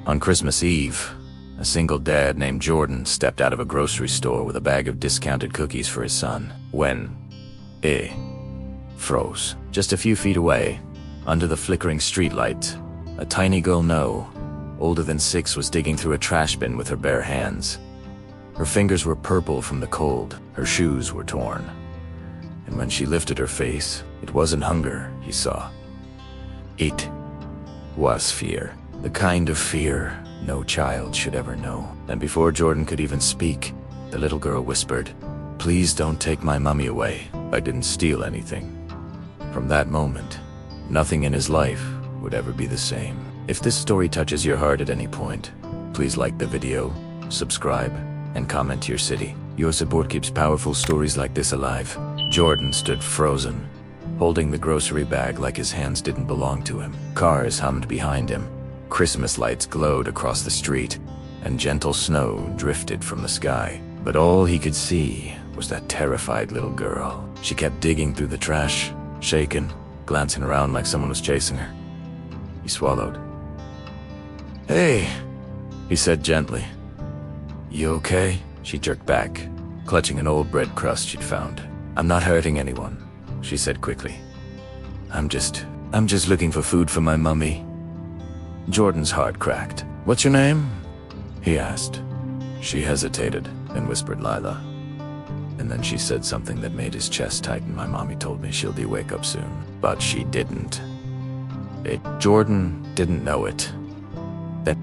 On Christmas Eve, a single dad named Jordan stepped out of a grocery store with a bag of discounted cookies for his son when it froze. Just a few feet away, under the flickering streetlight, a tiny girl, older than 6, was digging through a trash bin with her bare hands. Her fingers were purple from the cold, her shoes were torn. And when she lifted her face, it wasn't hunger he saw. It was fear. The kind of fear no child should ever know. And before Jordan could even speak, the little girl whispered, "Please don't take my mommy away. I didn't steal anything." From that moment, nothing in his life would ever be the same. If this story touches your heart at any point, please like the video, subscribe, and comment your city. Your support keeps powerful stories like this alive. Jordan stood frozen, holding the grocery bag like his hands didn't belong to him. Cars hummed behind him. Christmas lights glowed across the street, and gentle snow drifted from the sky. But all he could see was that terrified little girl. She kept digging through the trash, shaken, glancing around like someone was chasing her. He swallowed. "Hey," he said gently. "You okay?" She jerked back, clutching an old bread crust she'd found. "I'm not hurting anyone," she said quickly. I'm just looking for food for my mummy." Jordan's heart cracked. "What's your name?" he asked. She hesitated, then whispered, "Lila." And then she said something that made his chest tighten. "My mommy told me she'll be wake up soon." But she didn't. Jordan didn't know it.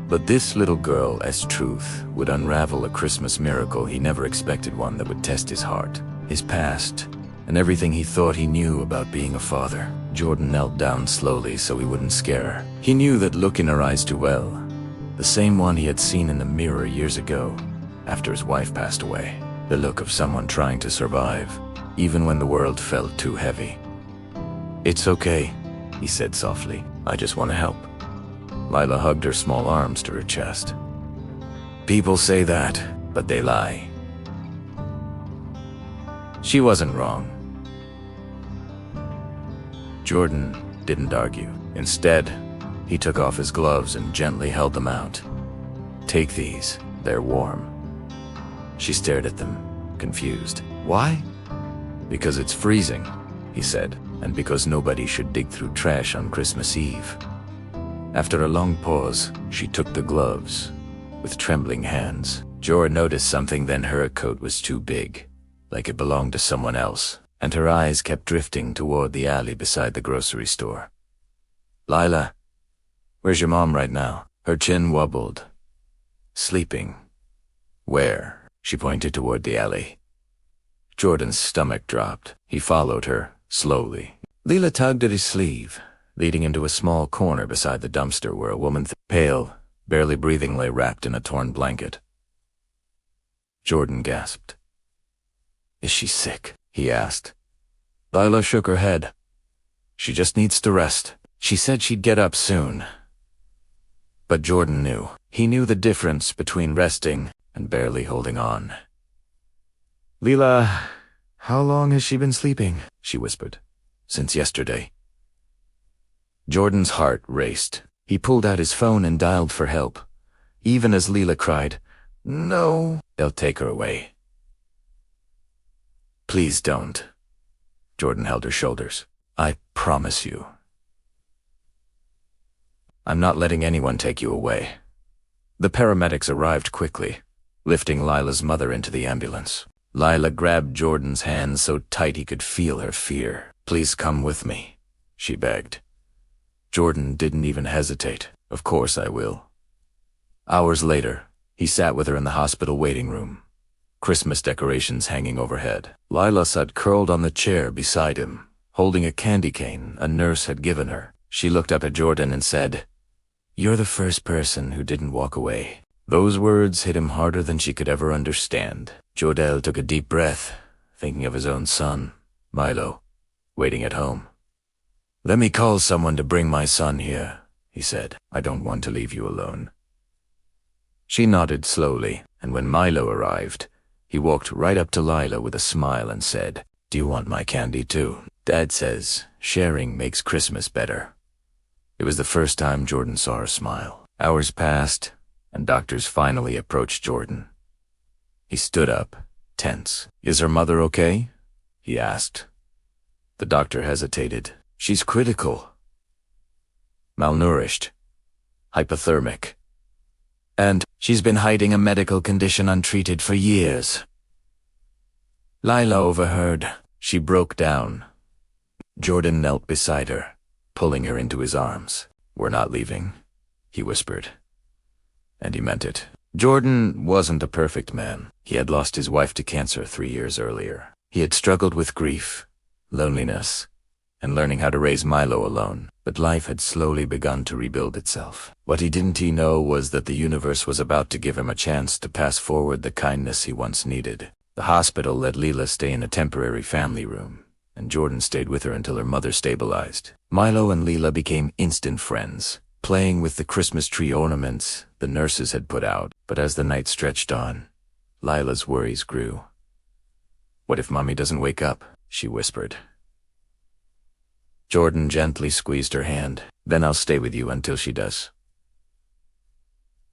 But this little girl, as truth, would unravel a Christmas miracle he never expected, one that would test his heart, his past, and everything he thought he knew about being a father. Jordan knelt down slowly so he wouldn't scare her. He knew that look in her eyes too well, the same one he had seen in the mirror years ago, after his wife passed away. The look of someone trying to survive, even when the world felt too heavy. "It's okay," he said softly. "I just want to help." Lila hugged her small arms to her chest. "People say that, but they lie." She wasn't wrong. Jordan didn't argue. Instead, he took off his gloves and gently held them out. "Take these, they're warm." She stared at them, confused. "Why?" "Because it's freezing," he said, "and because nobody should dig through trash on Christmas Eve." After a long pause, she took the gloves. With trembling hands, Jordan noticed something then. Her coat was too big, like it belonged to someone else, and her eyes kept drifting toward the alley beside the grocery store. "Lila, where's your mom right now?" Her chin wobbled. "Sleeping." "Where?" She pointed toward the alley. Jordan's stomach dropped. He followed her, slowly. Lila tugged at his sleeve, leading him to a small corner beside the dumpster where a woman, pale, barely breathing, lay wrapped in a torn blanket. Jordan gasped. "Is she sick?" he asked. Lila shook her head. "She just needs to rest. She said she'd get up soon." But Jordan knew. He knew the difference between resting and barely holding on. "Lila, how long has she been sleeping?" she whispered. "Since yesterday." Jordan's heart raced. He pulled out his phone and dialed for help, even as Lila cried, "No." "They'll take her away." "Please don't." Jordan held her shoulders. "I promise you. I'm not letting anyone take you away." The paramedics arrived quickly, lifting Lila's mother into the ambulance. Lila grabbed Jordan's hand so tight he could feel her fear. "Please come with me," she begged. Jordan didn't even hesitate. "Of course I will." Hours later, he sat with her in the hospital waiting room, Christmas decorations hanging overhead. Lila sat curled on the chair beside him, holding a candy cane a nurse had given her. She looked up at Jordan and said, "You're the first person who didn't walk away." Those words hit him harder than she could ever understand. Jordan took a deep breath, thinking of his own son, Milo, waiting at home. "Let me call someone to bring my son here," he said. "I don't want to leave you alone." She nodded slowly, and when Milo arrived, he walked right up to Lila with a smile and said, "Do you want my candy too? Dad says sharing makes Christmas better." It was the first time Jordan saw her smile. Hours passed, and doctors finally approached Jordan. He stood up, tense. "Is her mother okay?" he asked. The doctor hesitated. "She's critical. Malnourished. Hypothermic. And she's been hiding a medical condition untreated for years." Lila overheard. She broke down. Jordan knelt beside her, pulling her into his arms. "We're not leaving," he whispered. And he meant it. Jordan wasn't a perfect man. He had lost his wife to cancer 3 years earlier. He had struggled with grief, loneliness, and learning how to raise Milo alone. But life had slowly begun to rebuild itself. What he didn't know was that the universe was about to give him a chance to pass forward the kindness he once needed. The hospital let Lila stay in a temporary family room, and Jordan stayed with her until her mother stabilized. Milo and Lila became instant friends, playing with the Christmas tree ornaments the nurses had put out. But as the night stretched on, Lila's worries grew. "What if Mommy doesn't wake up?" she whispered. Jordan gently squeezed her hand. "Then I'll stay with you until she does."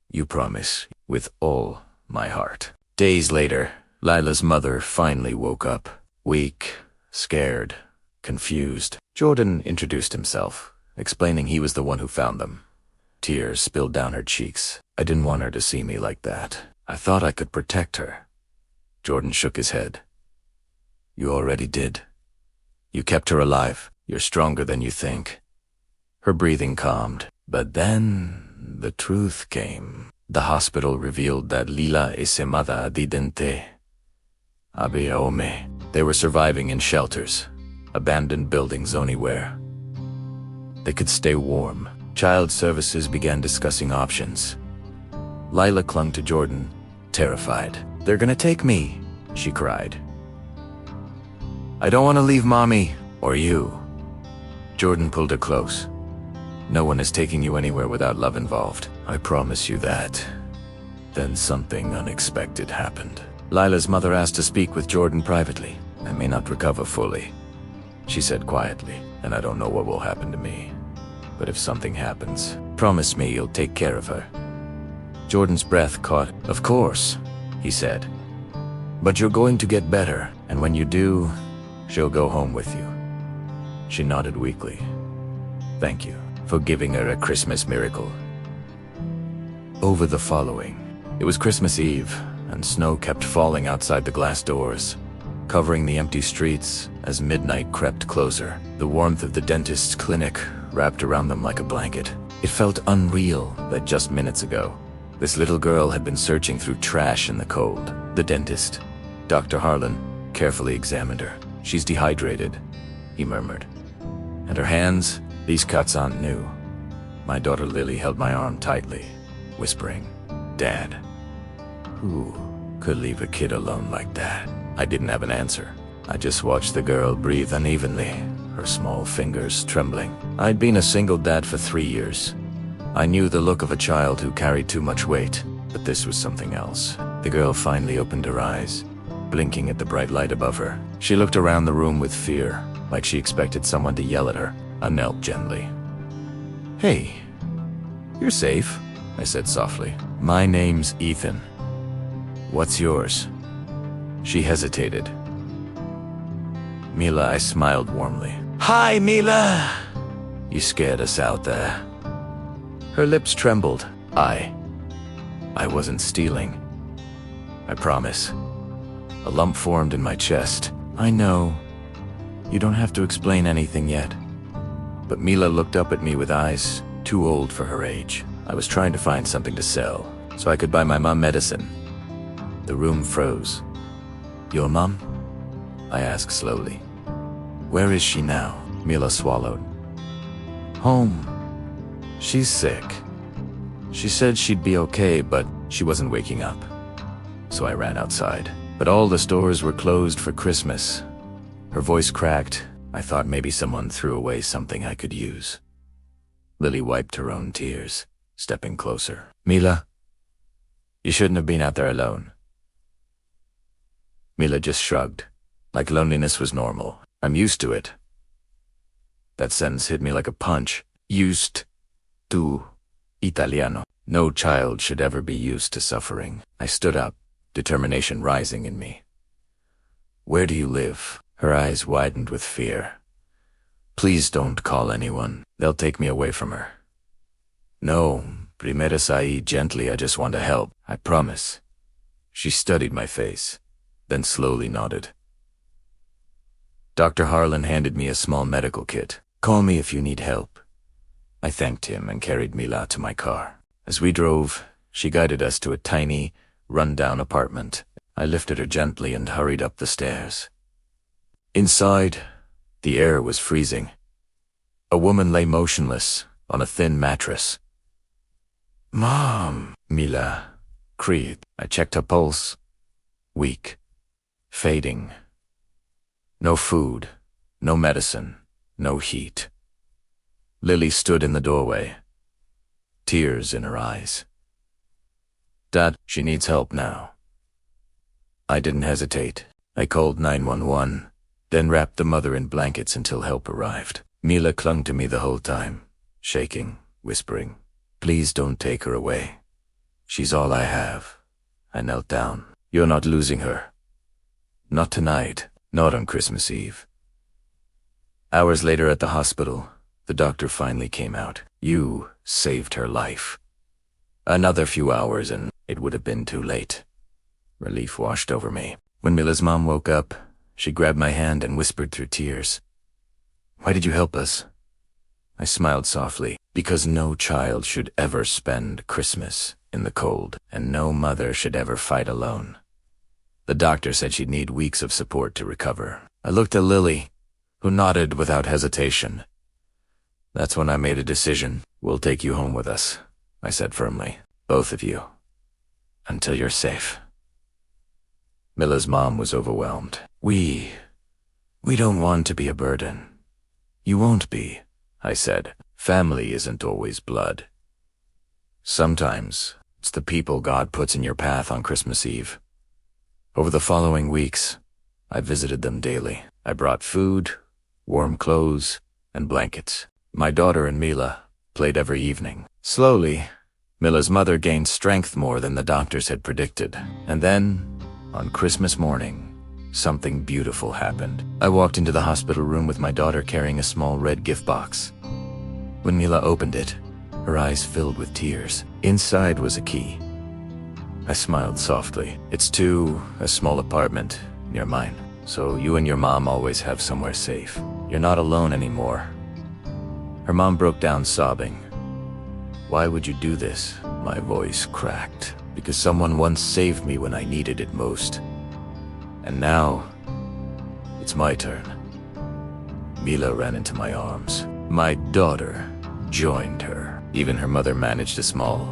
"You promise?" "With all my heart." Days later, Lila's mother finally woke up, weak, scared, confused. Jordan introduced himself, explaining he was the one who found them. Tears spilled down her cheeks. "I didn't want her to see me like that. I thought I could protect her." Jordan shook his head. "You already did. You kept her alive. You're stronger than you think." Her breathing calmed. But then the truth came. The hospital revealed that Lila y su madre didn't había home. They were surviving in shelters, abandoned buildings anywhere. They could stay warm. Child Services began discussing options. Lila clung to Jordan, terrified. "They're gonna take me," she cried. "I don't want to leave Mommy, or you." Jordan pulled her close. "No one is taking you anywhere without love involved. I promise you that." Then something unexpected happened. Lila's mother asked to speak with Jordan privately. "I may not recover fully," she said quietly, "and I don't know what will happen to me. But if something happens, promise me you'll take care of her." Jordan's breath caught. "Of course," he said. "But you're going to get better, and when you do, she'll go home with you." She nodded weakly. "Thank you for giving her a Christmas miracle." Over the following, it was Christmas Eve, and snow kept falling outside the glass doors, covering the empty streets as midnight crept closer. The warmth of the dentist's clinic wrapped around them like a blanket. It felt unreal that just minutes ago, this little girl had been searching through trash in the cold. The dentist, Dr. Harlan, carefully examined her. "She's dehydrated," he murmured. "And her hands, these cuts aren't new." My daughter Lily held my arm tightly, whispering, "Dad, who could leave a kid alone like that?" I didn't have an answer. I just watched the girl breathe unevenly, her small fingers trembling. I'd been a single dad for 3 years. I knew the look of a child who carried too much weight, but this was something else. The girl finally opened her eyes, blinking at the bright light above her. She looked around the room with fear, like she expected someone to yell at her. I knelt gently. "Hey, you're safe," I said softly. "My name's Ethan. What's yours?" She hesitated. "Mila," I smiled warmly. "Hi, Mila! You scared us out there." Her lips trembled. I wasn't stealing. I promise." A lump formed in my chest. "I know. You don't have to explain anything yet." But Mila looked up at me with eyes too old for her age. I was trying to find something to sell, so I could buy my mom medicine. The room froze. "Your mom?" I asked slowly. "Where is she now?" Mila swallowed. "Home. She's sick. She said she'd be okay, but she wasn't waking up." So I ran outside. But all the stores were closed for Christmas. Her voice cracked. I thought maybe someone threw away something I could use. Lily wiped her own tears, stepping closer. "Mila, you shouldn't have been out there alone." Mila just shrugged, like loneliness was normal. "I'm used to it." That sentence hit me like a punch. Used to Italiano. No child should ever be used to suffering. I stood up, determination rising in me. Where do you live? Her eyes widened with fear. Please don't call anyone. They'll take me away from her. No, primera Sai, gently, I just want to help. I promise. She studied my face, then slowly nodded. Dr. Harlan handed me a small medical kit. Call me if you need help. I thanked him and carried Mila to my car. As we drove, she guided us to a tiny, run-down apartment. I lifted her gently and hurried up the stairs. Inside, the air was freezing. A woman lay motionless on a thin mattress. Mom, Mila breathed. I checked her pulse. Weak. Fading. No food, no medicine, no heat. Lily stood in the doorway, tears in her eyes. Dad, she needs help now. I didn't hesitate. I called 911, then wrapped the mother in blankets until help arrived. Mila clung to me the whole time, shaking, whispering, "Please don't take her away. She's all I have." I knelt down. "You're not losing her. Not tonight, not on Christmas Eve." Hours later at the hospital, the doctor finally came out. "You saved her life." Another few hours and it would have been too late. Relief washed over me. When Mila's mom woke up, she grabbed my hand and whispered through tears, "Why did you help us?" I smiled softly. Because no child should ever spend Christmas in the cold, and no mother should ever fight alone. The doctor said she'd need weeks of support to recover. I looked at Lily, who nodded without hesitation. That's when I made a decision. "We'll take you home with us," I said firmly. "Both of you. Until you're safe." Mila's mom was overwhelmed. We don't want to be a burden." "You won't be," I said. "Family isn't always blood. Sometimes it's the people God puts in your path on Christmas Eve." Over the following weeks, I visited them daily. I brought food, warm clothes, and blankets. My daughter and Mila played every evening. Slowly, Mila's mother gained strength more than the doctors had predicted. And then, on Christmas morning, something beautiful happened. I walked into the hospital room with my daughter carrying a small red gift box. When Mila opened it, her eyes filled with tears. Inside was a key. I smiled softly. "It's to a small apartment near mine, so you and your mom always have somewhere safe. You're not alone anymore." Her mom broke down sobbing. "Why would you do this?" My voice cracked. "Because someone once saved me when I needed it most. And now, it's my turn." Mila ran into my arms. My daughter joined her. Even her mother managed a small,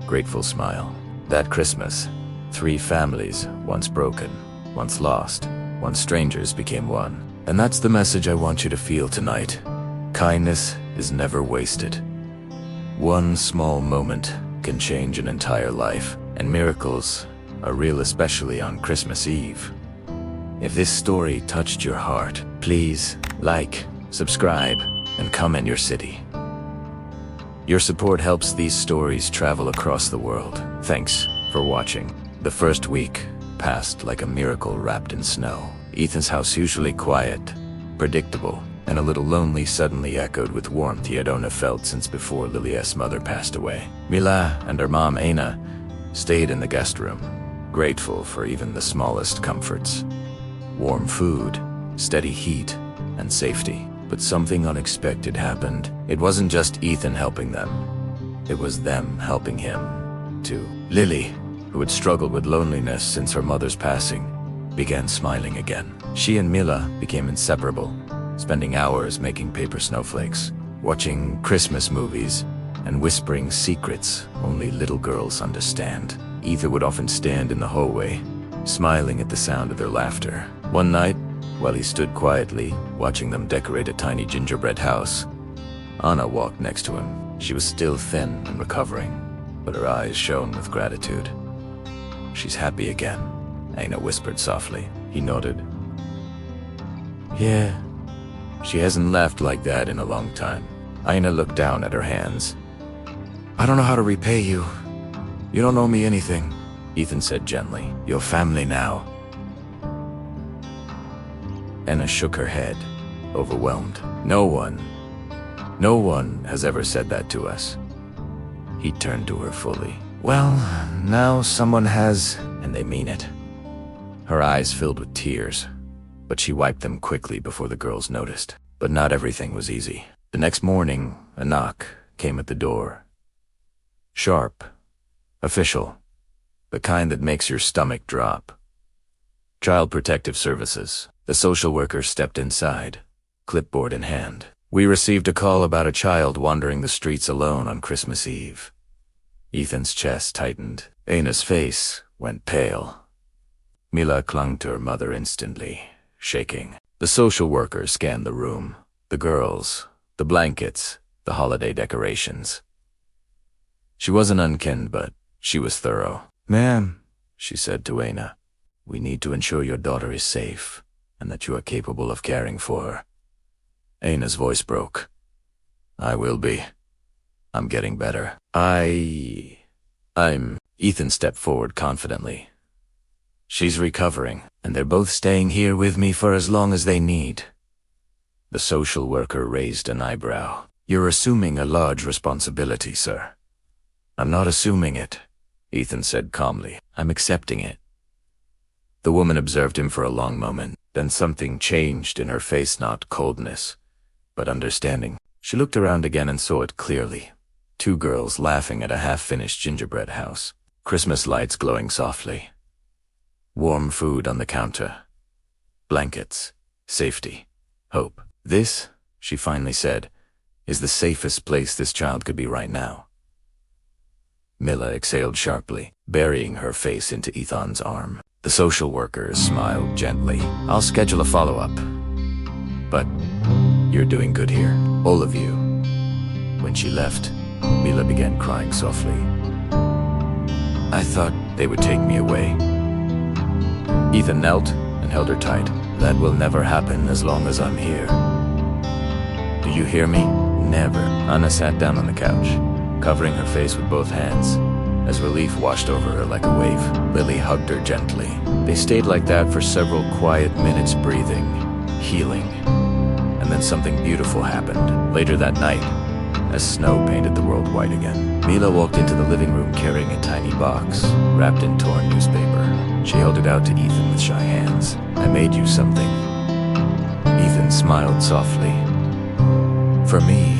grateful smile. That Christmas, 3 families, once broken, once lost, once strangers, became one. And that's the message I want you to feel tonight. Kindness is never wasted. One small moment can change an entire life, and miracles are real, especially on Christmas Eve. If this story touched your heart, please like, subscribe, and comment your city. Your support helps these stories travel across the world. Thanks for watching. The first week passed like a miracle wrapped in snow. Ethan's house, usually quiet, predictable, and a little lonely, suddenly echoed with warmth he had felt since before Lilia's mother passed away. Mila and her mom, Aina, stayed in the guest room, grateful for even the smallest comforts. Warm food, steady heat, and safety. But something unexpected happened. It wasn't just Ethan helping them. It was them helping him, too. Lily, who had struggled with loneliness since her mother's passing, began smiling again. She and Mila became inseparable, spending hours making paper snowflakes, watching Christmas movies, and whispering secrets only little girls understand. Ethan would often stand in the hallway, smiling at the sound of their laughter. One night, while he stood quietly, watching them decorate a tiny gingerbread house, Anna walked next to him. She was still thin and recovering, but her eyes shone with gratitude. "She's happy again," Aina whispered softly. He nodded. "Yeah, she hasn't laughed like that in a long time." Aina looked down at her hands. I don't know how to repay you. You don't owe me anything, Ethan said gently. You're family now. Anna shook her head, overwhelmed. No one has ever said that to us. He turned to her fully. Well, now someone has, and they mean it. Her eyes filled with tears, but she wiped them quickly before the girls noticed. But not everything was easy. The next morning, a knock came at the door. Sharp, official, the kind that makes your stomach drop. Child Protective Services. The social worker stepped inside, clipboard in hand. We received a call about a child wandering the streets alone on Christmas Eve. Ethan's chest tightened. Anna's face went pale. Mila clung to her mother instantly, shaking. The social worker scanned the room. The girls, the blankets, the holiday decorations. She wasn't unkind, but she was thorough. Ma'am, she said to Anna, we need to ensure your daughter is safe and that you are capable of caring for her. Anna's voice broke. I will be. I'm getting better. Ethan stepped forward confidently. She's recovering, and they're both staying here with me for as long as they need. The social worker raised an eyebrow. You're assuming a large responsibility, sir. I'm not assuming it, Ethan said calmly. I'm accepting it. The woman observed him for a long moment. Then something changed in her face, not coldness, but understanding. She looked around again and saw it clearly. Two girls laughing at a half-finished gingerbread house. Christmas lights glowing softly. Warm food on the counter. Blankets. Safety. Hope. This, she finally said, is the safest place this child could be right now. Mila exhaled sharply, burying her face into Ethan's arm. The social worker smiled gently. I'll schedule a follow-up. But you're doing good here, all of you. When she left, Mila began crying softly. I thought they would take me away. Ethan knelt and held her tight. That will never happen as long as I'm here. Do you hear me? Never. Anna sat down on the couch, covering her face with both hands, as relief washed over her like a wave. Lily hugged her gently. They stayed like that for several quiet minutes, breathing, healing. And then something beautiful happened. Later that night, as snow painted the world white again, Mila walked into the living room carrying a tiny box, wrapped in torn newspaper. She held it out to Ethan with shy hands. I made you something. Ethan smiled softly. For me.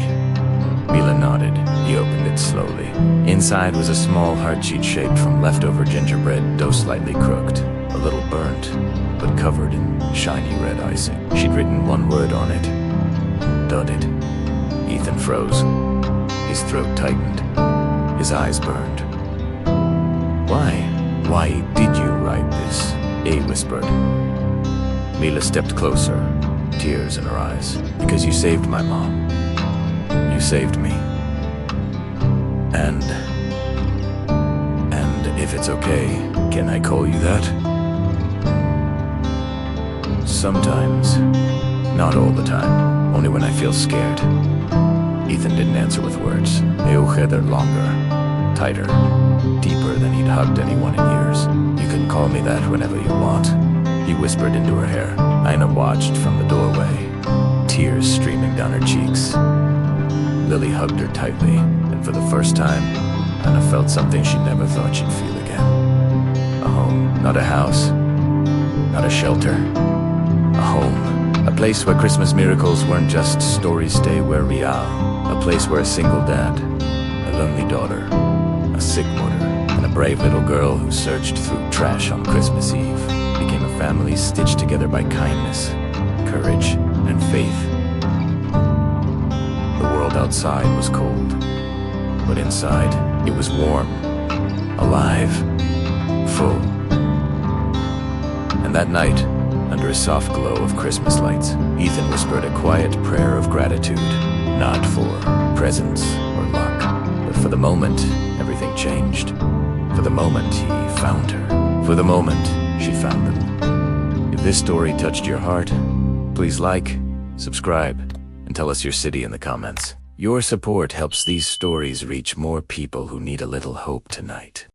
Mila nodded. He opened it slowly. Inside was a small heart sheet shaped from leftover gingerbread, dough slightly crooked, a little burnt, but covered in shiny red icing. She'd written one word on it. Dudded. Ethan froze. His throat tightened. His eyes burned. Why did you write this? A whispered. Mila stepped closer, tears in her eyes. Because you saved my mom. You saved me. And if it's okay, can I call you that? Sometimes. Not all the time. Only when I feel scared. Ethan didn't answer with words. Eu heather longer, tighter, deeper than he'd hugged anyone in years. You can call me that whenever you want, he whispered into her hair. Ina watched from the doorway, tears streaming down her cheeks. Lily hugged her tightly, and for the first time, Anna felt something she never thought she'd feel again. A home, not a house, not a shelter, a home. A place where Christmas miracles weren't just stories they were real. A place where a single dad, a lonely daughter, a sick mother, and a brave little girl who searched through trash on Christmas Eve became a family stitched together by kindness, courage, and faith. The world outside was cold, but inside it was warm, alive, full. And that night, under a soft glow of Christmas lights, Ethan whispered a quiet prayer of gratitude, not for presents or luck, but for the moment everything changed. For the moment he found her. For the moment she found them. If this story touched your heart, please like, subscribe, and tell us your city in the comments. Your support helps these stories reach more people who need a little hope tonight.